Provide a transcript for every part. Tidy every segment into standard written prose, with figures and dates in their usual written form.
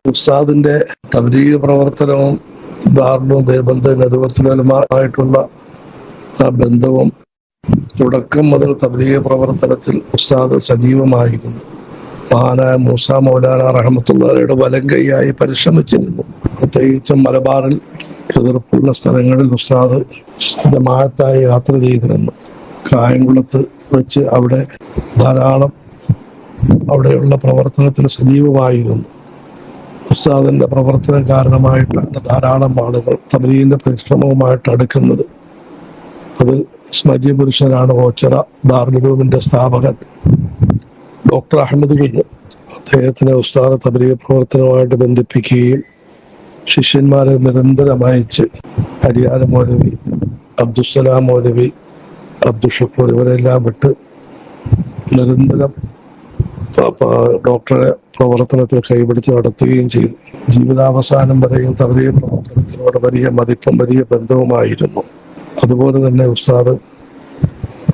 ഉസ്താദിന്റെ തബ്ലീഗ് പ്രവർത്തനവും ദാറുൽ ദേവബന്ദ് നേതൃത്വമായിട്ടുള്ള ആ ബന്ധവും തുടക്കം മുതൽ തബ്ലീഗ് പ്രവർത്തനത്തിൽ ഉസ്താദ് സജീവമായിരുന്നു. മഹാനായ മൂസ മൗലാന റഹ്മത്തുള്ളാഹിയുടെ വലം കൈയായി പരിശ്രമിച്ചിരുന്നു. പ്രത്യേകിച്ചും മലബാറിൽ എതിർപ്പുള്ള സ്ഥലങ്ങളിൽ ഉസ്താദ് ജമാഅത്തായി യാത്ര ചെയ്തിരുന്നു. കായംകുളത്ത് വെച്ച് അവിടെയുള്ള പ്രവർത്തനത്തിൽ സജീവമായിരുന്നു. ഉസ്താദിന്റെ പ്രവർത്തനം കാരണമായിട്ടാണ് ധാരാളം ആളുകൾ തബ്ലീഗിന്റെ പരിശ്രമവുമായിട്ട് അടുക്കുന്നത്. അതിൽ സ്മജി പുരുഷനാണ് ഓച്ചിറ ദാറുൽ ഉലൂമിന്റെ സ്ഥാപകൻ ഡോക്ടർ അഹമ്മദ് കുഞ്ഞ്. അദ്ദേഹത്തിനെ ഉസ്താദ് തബ്ലീഗ് പ്രവർത്തനവുമായിട്ട് ബന്ധിപ്പിക്കുകയും ശിഷ്യന്മാരെ നിരന്തരം അയച്ച് അരിയാല മൗലവി, അബ്ദുസ്സലാം മൗലവി, അബ്ദുൽ ഷുക്കൂർ ഇവരെല്ലാം വിട്ട് നിരന്തരം ഡോക്ടറെ പ്രവർത്തനത്തിൽ കൈപിടിച്ച് നടത്തുകയും ചെയ്തു. ജീവിതാവസാനം വരെയും തബ്ലീഗ് പ്രവർത്തനത്തിനോട് വലിയ മതിപ്പും വലിയ ബന്ധവുമായിരുന്നു. അതുപോലെ തന്നെ ഉസ്താദ്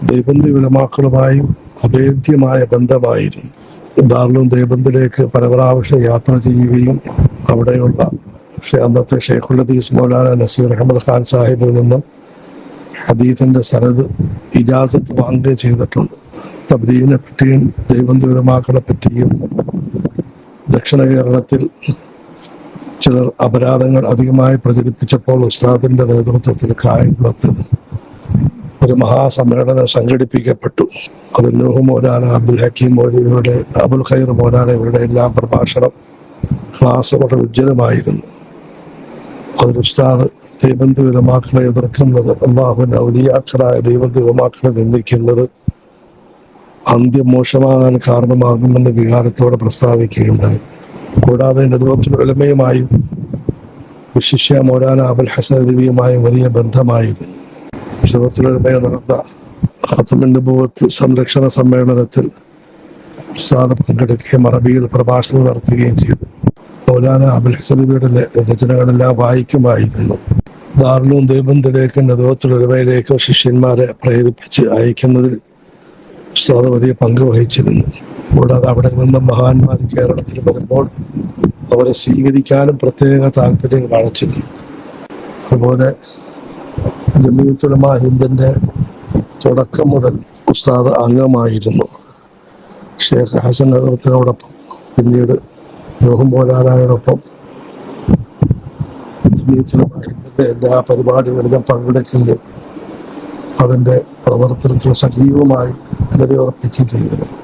ദേവബന്ദ് ഉലമാക്കളുമായും അഭേദ്യമായ ബന്ധമായിരുന്നു. ദാറുൽ ദേവബന്ദിലേക്ക് പല പ്രാവശ്യം യാത്ര ചെയ്യുകയും അവിടെയുള്ള അന്നത്തെ ഷെയ്ഖുൽ ഹദീസ് മൗലാന നസീർ അഹമ്മദ് ഖാൻ സാഹിബിൽ നിന്നും ഹദീസിന്റെ സനദ് ഇജാസത്ത് വാങ്ങുകയും ചെയ്തിട്ടുണ്ട്. തബ്ലീഗിനെ പറ്റിയും ദേവബന്ദ് ഉലമാക്കളെ പറ്റിയും ദക്ഷിണ കേരളത്തിൽ ചിലർ അപരാധങ്ങൾ അധികമായി പ്രചരിപ്പിച്ചപ്പോൾ ഉസ്താദിന്റെ നേതൃത്വത്തിൽ കായംകുളത്ത് ഒരു മഹാസമ്മേളനം സംഘടിപ്പിക്കപ്പെട്ടു. അതിൽ നൂഹ് മൗലാന, അബ്ദുൽ ഹക്കീം മൗലവിയുടെ, അബുൽ ഖൈർ മൗലാന ഇവരുടെ എല്ലാം പ്രഭാഷണം ക്ലാസ് വളരെ ഉജ്ജ്വലമായിരുന്നു. അതിൽ ഉസ്താദ് ദേവബന്ദ് ഉലമാക്കളെ എതിർക്കുന്നത്, അല്ലാഹുവിന്റെ ഔലിയാക്കളായ ദേവബന്ദ് ഉലമാക്കളെ നിന്ദിക്കുന്നത് അന്ത്യം മോശമാകാൻ കാരണമാകുമെന്ന് വികാരത്തോടെ പ്രസ്താവിക്കുകയുണ്ടായി. കൂടാതെ നേതൃത്വ ഉലമയുമായും വിശിഷ്യ മൗലാന അബുൽ ഹസൻ നദവിയുമായും വലിയ ബന്ധമായിരുന്നു. നേതൃത്വ ഉലമയിൽ നടന്ന ഖത്മുൻ നുബുവത്ത് സംരക്ഷണ സമ്മേളനത്തിൽ ഉസ്താദ് പങ്കെടുക്കുകയും അറബിയിൽ പ്രഭാഷണം നടത്തുകയും ചെയ്തു. മൗലാന അബുൽ ഹസൻ നദവിയുടെ രചനകളെല്ലാം വായിക്കുമായിരുന്നു. ദാറുൽ ദേവബന്ദിലേക്കും നേതൃത്വ ഉലമയിലേക്കും ശിഷ്യന്മാരെ പ്രേരിപ്പിച്ച് അയക്കുന്നതിൽ ഉസ്താദ് വലിയ പങ്ക് വഹിച്ചിരുന്നു. കൂടാതെ അവിടെ നിന്ന് മഹാന്മാർ കേരളത്തിൽ വരുമ്പോൾ അവരെ സ്വീകരിക്കാനും പ്രത്യേക താല്പര്യം കാണിച്ചിരുന്നു. അതുപോലെ ജമീഅത്തുൽ ഉലമാ ഹിന്ദിന്റെ തുടക്കം മുതൽ ഉസ്താദ് അംഗമായിരുന്നു. ഷെയ്ഖ് ഹസൻ നേതൃത്വത്തിനോടൊപ്പം പിന്നീട് നൂഹ് മൗലാനയോടൊപ്പം ജമീഅത്തുൽ ഉലമാ ഹിന്ദിന്റെ എല്ലാ പരിപാടികളിലും പങ്കെടുക്കുകയും അതിന്റെ പ്രവർത്തനത്തിൽ സജീവമായി നിലയുറപ്പിക്കുകയും ചെയ്തിരുന്നു.